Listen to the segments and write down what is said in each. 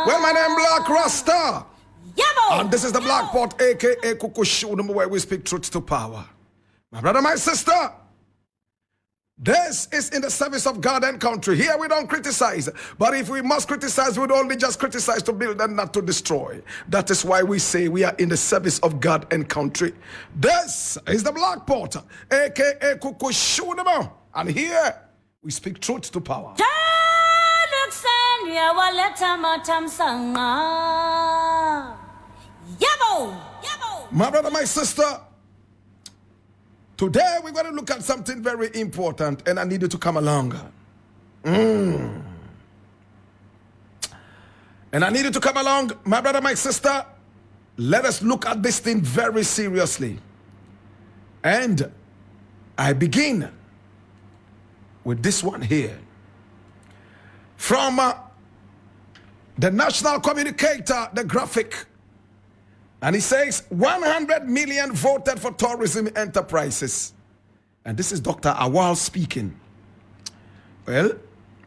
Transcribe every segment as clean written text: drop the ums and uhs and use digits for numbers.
Well, my name Blakk Rasta. Yabo. And this is the Black Pot, aka Kukushu, where we speak truth to power. My brother, my sister, this is in the service of God and country. Here we don't criticize. But if we must criticize, we would only just criticize to build and not to destroy. That is why we say we are in the service of God and country. This is the Black Pot, aka Kukushu. And here we speak truth to power. My brother, my sister, today we're going to look at something very important, and I need you to come along. And I need you to come along, my brother, my sister. Let us look at this thing very seriously. And I begin with this one here. From the national communicator, the graphic. And he says 100 million voted for tourism enterprises. And this is Dr. Awal speaking. Well,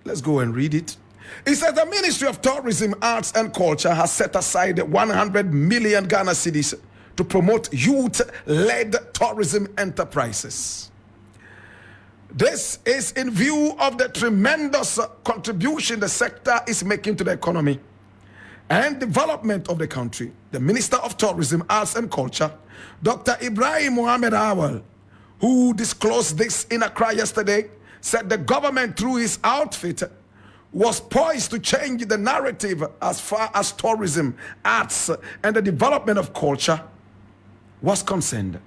let's go and read it. He says the Ministry of Tourism, Arts and Culture has set aside 100 million Ghana cedis to promote youth-led tourism enterprises. This is in view of the tremendous contribution the sector is making to the economy and development of the country. The Minister of Tourism, Arts and Culture, Dr. Ibrahim Mohammed Awal, who disclosed this in Accra yesterday, said the government through his outfit was poised to change the narrative as far as tourism, arts, and the development of culture was concerned.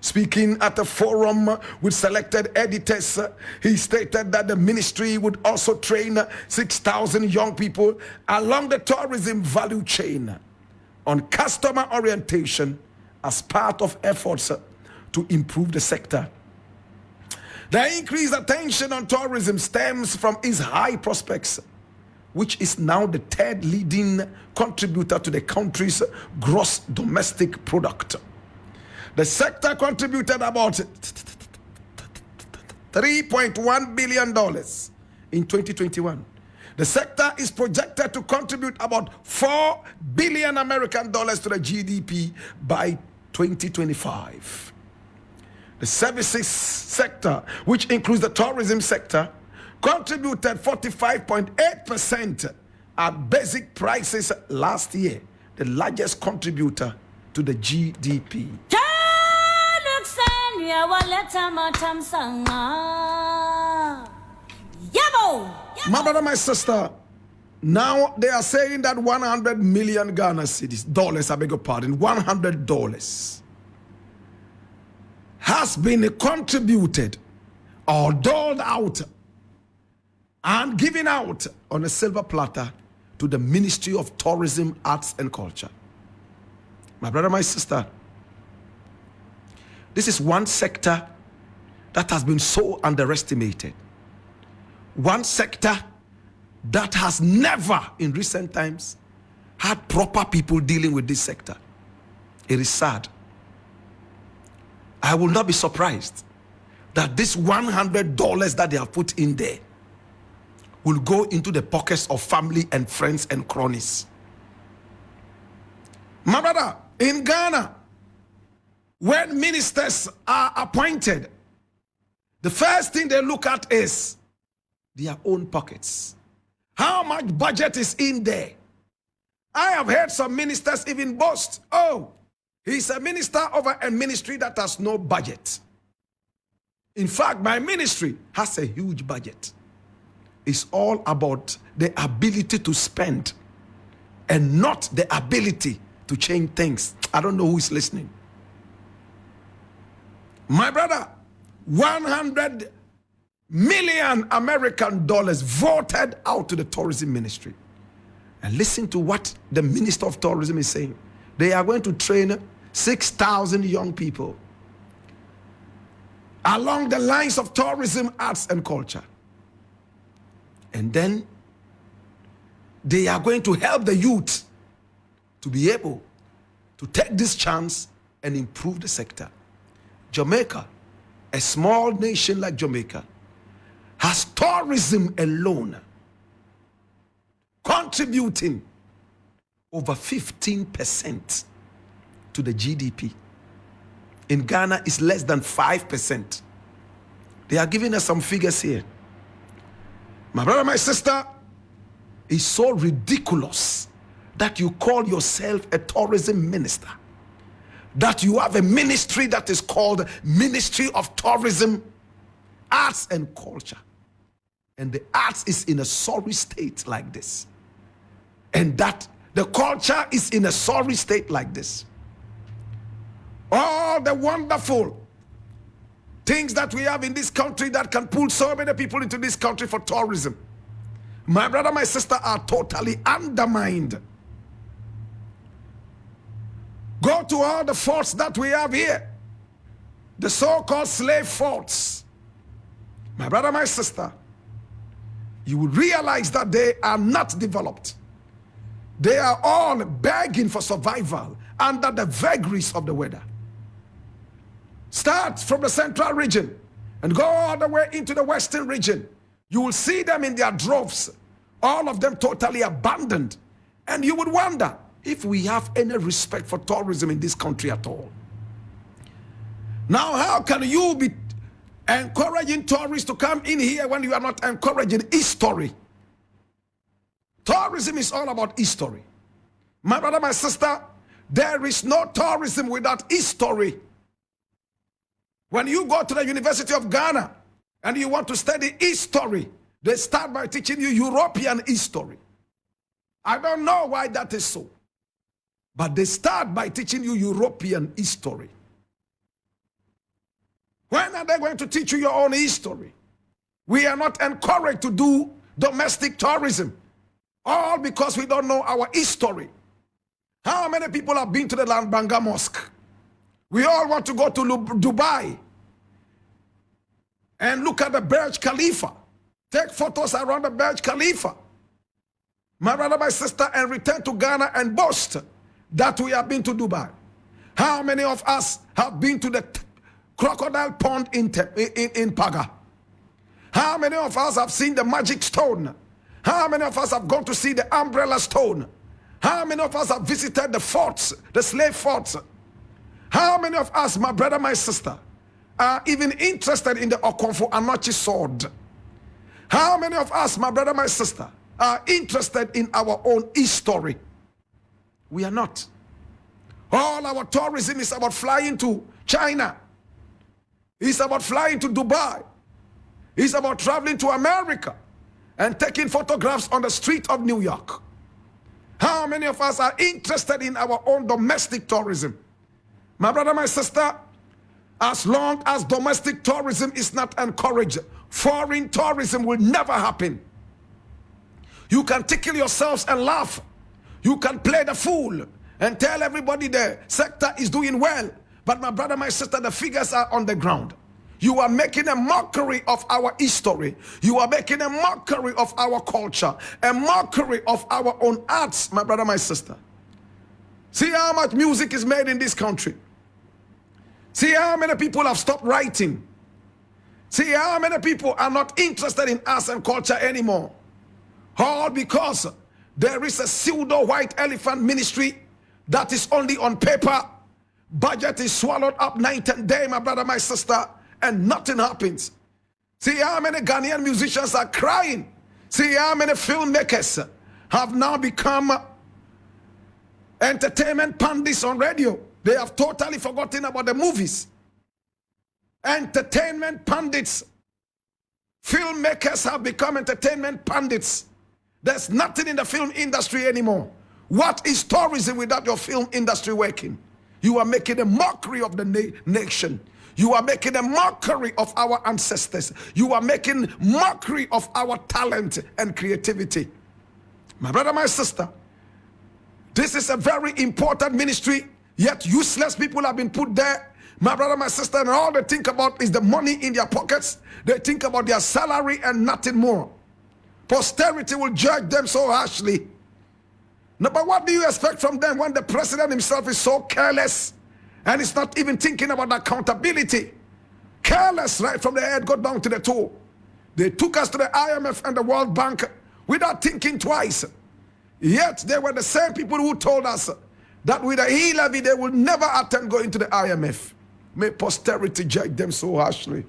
Speaking at a forum with selected editors, he stated that the ministry would also train 6,000 young people along the tourism value chain on customer orientation as part of efforts to improve the sector. The increased attention on tourism stems from its high prospects, which is now the third leading contributor to the country's gross domestic product. The sector contributed about $3.1 billion in 2021. The sector is projected to contribute about $4 billion American dollars to the GDP by 2025. The services sector, which includes the tourism sector, contributed 45.8% at basic prices last year, the largest contributor to the GDP. My brother, my sister, now they are saying that 100 million Ghana cedis, dollars, I beg your pardon, $100 has been contributed or doled out and given out on a silver platter to the Ministry of Tourism, Arts and Culture. My brother, my sister, this is one sector that has been so underestimated. One sector that has never in recent times had proper people dealing with this sector. It is sad. I will not be surprised that this $100 that they have put in there will go into the pockets of family and friends and cronies. My brother, in Ghana, when ministers are appointed, the first thing they look at is their own pockets. How much budget is in there? I have heard some ministers even boast, oh, he's a minister over a ministry that has no budget. In fact, my ministry has a huge budget. It's all about the ability to spend and not the ability to change things. I don't know who is listening. My brother, 100 million American dollars voted out to the tourism ministry. And listen to what the Minister of Tourism is saying. They are going to train 6,000 young people along the lines of tourism, arts, and culture. And then they are going to help the youth to be able to take this chance and improve the sector. Jamaica, a small nation like Jamaica, has tourism alone contributing over 15% to the GDP. In Ghana, it's less than 5%. They are giving us some figures here. My brother, my sister, it's so ridiculous that you call yourself a tourism minister, that you have a ministry that is called Ministry of Tourism, Arts and Culture. And the arts is in a sorry state like this. And that the culture is in a sorry state like this. All the wonderful things that we have in this country that can pull so many people into this country for tourism, my brother, my sister, are totally undermined. Go to all the forts that we have here, the so-called slave forts. My brother, my sister, you will realize that they are not developed. They are all begging for survival under the vagaries of the weather. Start from the central region and go all the way into the western region. You will see them in their droves, all of them totally abandoned. And you would wonder if we have any respect for tourism in this country at all. Now, how can you be encouraging tourists to come in here when you are not encouraging history? Tourism is all about history. My brother, my sister, there is no tourism without history. When you go to the University of Ghana and you want to study history, they start by teaching you European history. I don't know why that is so, but they start by teaching you European history. When are they going to teach you your own history? We are not encouraged to do domestic tourism, all because we don't know our history. How many people have been to the Lambanga Mosque? We all want to go to Dubai and look at the Burj Khalifa, take photos around the Burj Khalifa, my brother, my sister, and return to Ghana and boast that we have been to Dubai. How many of us have been to the crocodile pond in Paga? How many of us have seen the magic stone? How many of us have gone to see the umbrella stone? How many of us have visited the forts, the slave forts? How many of us, my brother, my sister, are even interested in the Okonfo Anochi sword? How many of us, my brother, my sister, are interested in our own history? We are not. All our tourism is about flying to China. It's about flying to Dubai. It's about traveling to America and taking photographs on the street of New York. How many of us are interested in our own domestic tourism? My brother, my sister, as long as domestic tourism is not encouraged, foreign tourism will never happen. You can tickle yourselves and laugh. You can play the fool and tell everybody the sector is doing well. But my brother, my sister, the figures are on the ground. You are making a mockery of our history. You are making a mockery of our culture, a mockery of our own arts, my brother, my sister. See how much music is made in this country. See how many people have stopped writing. See how many people are not interested in arts and culture anymore. All because there is a pseudo white elephant ministry that is only on paper. Budget is swallowed up night and day, my brother, my sister, and nothing happens. See how many Ghanaian musicians are crying. See how many filmmakers have now become entertainment pundits on radio. They have totally forgotten about the movies. Entertainment pundits. Filmmakers have become entertainment pundits. There's nothing in the film industry anymore. What is tourism without your film industry working? You are making a mockery of the nation. You are making a mockery of our ancestors. You are making mockery of our talent and creativity. My brother, my sister, this is a very important ministry, yet useless people have been put there. My brother, my sister, and all they think about is the money in their pockets. They think about their salary and nothing more. Posterity will judge them so harshly. No, but what do you expect from them when the president himself is so careless and is not even thinking about accountability? Careless right from the head, go down to the toe. They took us to the IMF and the World Bank without thinking twice. Yet they were the same people who told us that with the e-levy they will never attempt going to the IMF. May posterity judge them so harshly.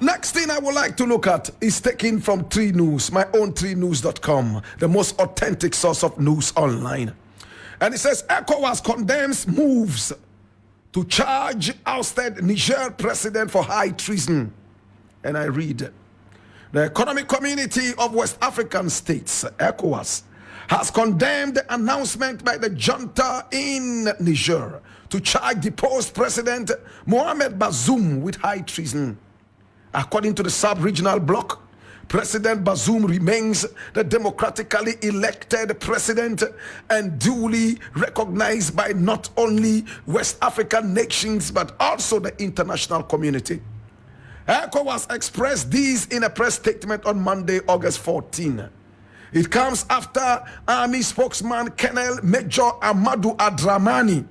Next thing I would like to look at is taken from 3 News, my own 3news.com, the most authentic source of news online. And it says, Ecowas condemns moves to charge ousted Niger president for high treason. And I read, the Economic Community of West African States, Ecowas, has condemned the announcement by the junta in Niger to charge deposed President Mohamed Bazoum with high treason. According to the sub-regional bloc, President Bazoum remains the democratically elected president and duly recognized by not only West African nations but also the international community. ECOWAS expressed these in a press statement on Monday, August 14. It comes after Army spokesman Colonel Major Amadou Adramani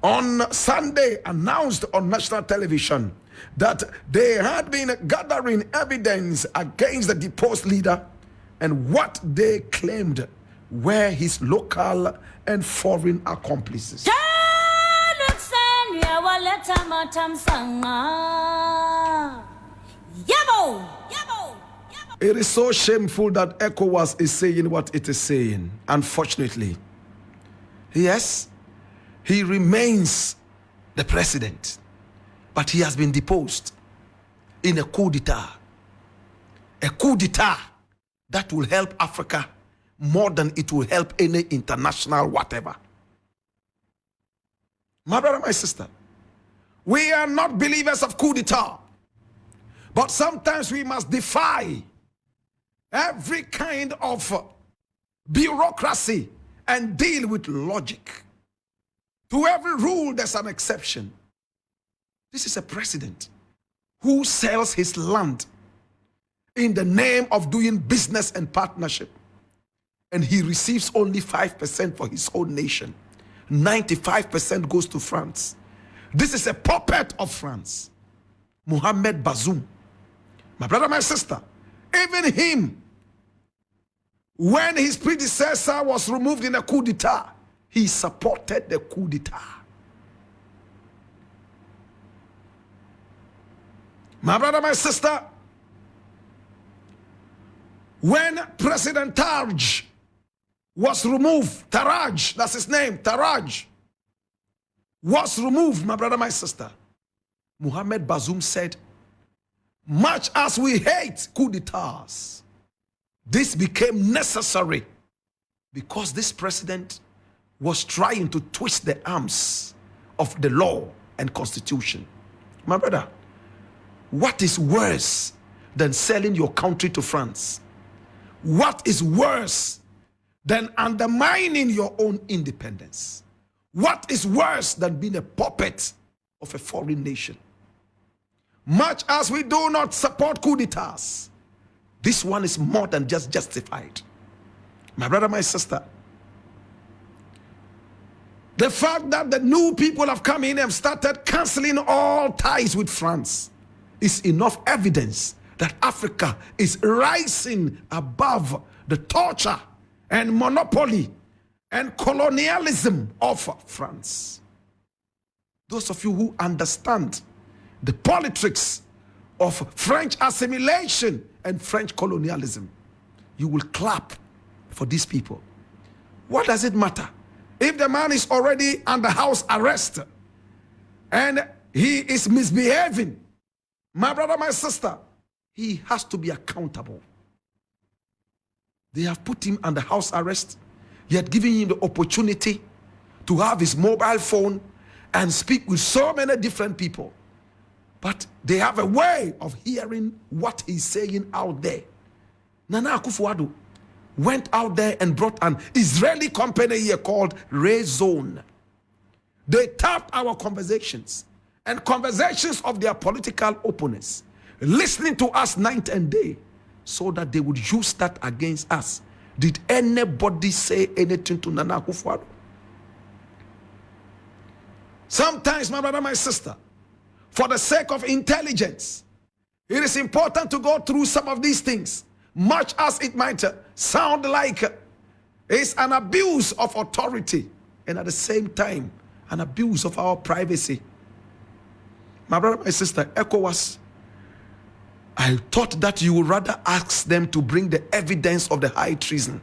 on Sunday announced on national television that they had been gathering evidence against the deposed leader and what they claimed were his local and foreign accomplices. It is so shameful that ECOWAS is saying what it is saying. Unfortunately, yes, he remains the president, but he has been deposed in a coup d'etat. A coup d'etat that will help Africa more than it will help any international whatever. My brother, my sister, we are not believers of coup d'etat, but sometimes we must defy every kind of bureaucracy and deal with logic. To every rule, there's an exception. This is a president who sells his land in the name of doing business and partnership. And he receives only 5% for his own nation. 95% goes to France. This is a puppet of France. Mohamed Bazoum. My brother, my sister, even him, when his predecessor was removed in a coup d'etat, he supported the coup d'etat. My brother, my sister, when President Tarj was removed, Taraj, that's his name, Taraj, was removed, my brother, my sister, Mohamed Bazoum said, much as we hate coup d'etats, this became necessary because this president was trying to twist the arms of the law and constitution. My brother, what is worse than selling your country to France? What is worse than undermining your own independence? What is worse than being a puppet of a foreign nation? Much as we do not support coup d'etats, this one is more than just justified. My brother, my sister, the fact that the new people have come in and started canceling all ties with France is enough evidence that Africa is rising above the torture and monopoly and colonialism of France. Those of you who understand the politics of French assimilation and French colonialism, you will clap for these people. What does it matter if the man is already under house arrest and he is misbehaving? My brother, my sister, he has to be accountable. They have put him under house arrest, yet giving him the opportunity to have his mobile phone and speak with so many different people. But they have a way of hearing what he's saying out there. Nana Akufo-Addo went out there and brought an Israeli company here called Rezone. They tapped our conversations and conversations of their political opponents, listening to us night and day, so that they would use that against us. Did anybody say anything to Nana Akufo-Addo? Sometimes, my brother, my sister, for the sake of intelligence. It is important to go through some of these things, much as it might sound like it's an abuse of authority and at the same time an abuse of our privacy. My brother, my sister, Ecowas, I thought that you would rather ask them to bring the evidence of the high treason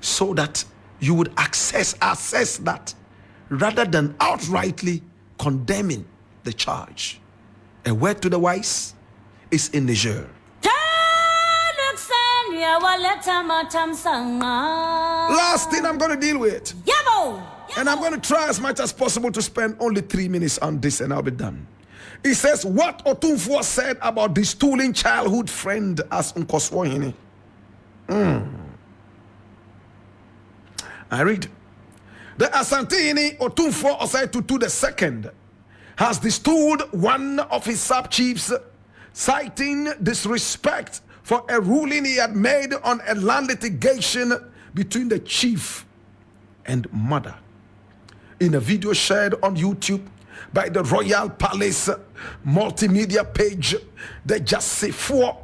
so that you would assess that rather than outrightly condemning the charge. A word to the wise is in Niger. Last thing I'm going to deal with. And I'm going to try as much as possible to spend only 3 minutes on this and I'll be done. It says what Otumfuo said about the stooling childhood friend as Nkoswohini. I read. The Asantini Otumfuo Osei Tutu II has destooled one of his sub-chiefs, citing disrespect for a ruling he had made on a land litigation between the chief and mother. In a video shared on YouTube by the Royal Palace multimedia page, the Jasifo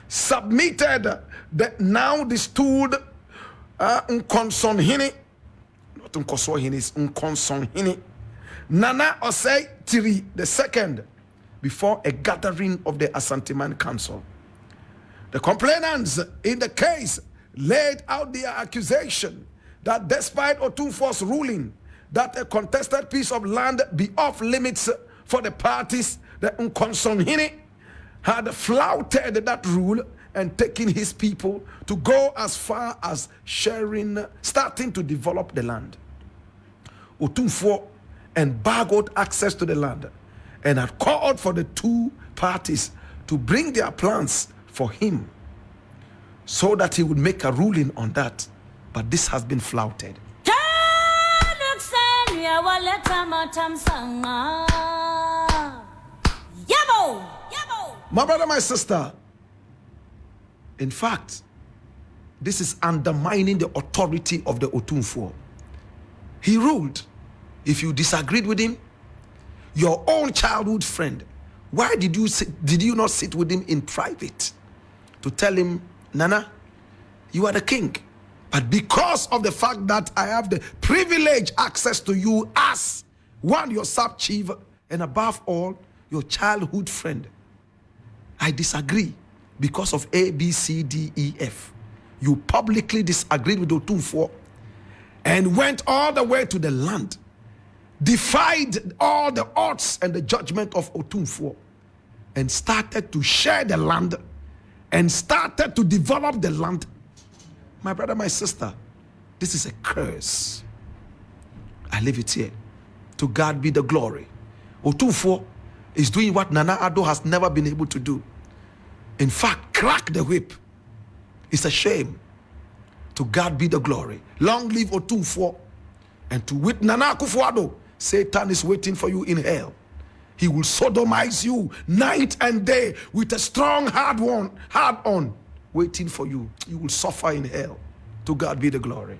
submitted the now destooled Nkonsonhini, not Nkoswohini, it's Nkonsonhini, Nana Osei Tiri II before a gathering of the Asanteman Council. The complainants in the case laid out their accusation that despite Otumfuo's ruling that a contested piece of land be off limits for the parties, the Nkonsonhini had flouted that rule and taken his people to go as far as starting to develop the land. Otumfuo embargoed access to the land and had called for the two parties to bring their plans for him so that he would make a ruling on that. But this has been flouted. My brother, my sister, in fact, this is undermining the authority of the Otumfuo. He ruled, if you disagreed with him, your own childhood friend, why did you not sit with him in private to tell him, Nana, you are the king, but because of the fact that I have the privilege access to you as one, your sub-chief, and above all, your childhood friend, I disagree because of A, B, C, D, E, F. You publicly disagreed with Otumfuo and went all the way to the land, defied all the odds and the judgment of Otumfuo, and started to share the land and started to develop the land. My brother, my sister, this is a curse. I leave it here. To God be the glory. Otumfuo is doing what Nana Addo has never been able to do. In fact, crack the whip. It's a shame. To God be the glory. Long live Otumfuo. And to with Nana Akufo-Addo, Satan is waiting for you in hell. He will sodomize you night and day with a strong hard on waiting for you. You will suffer in hell. To God be the glory.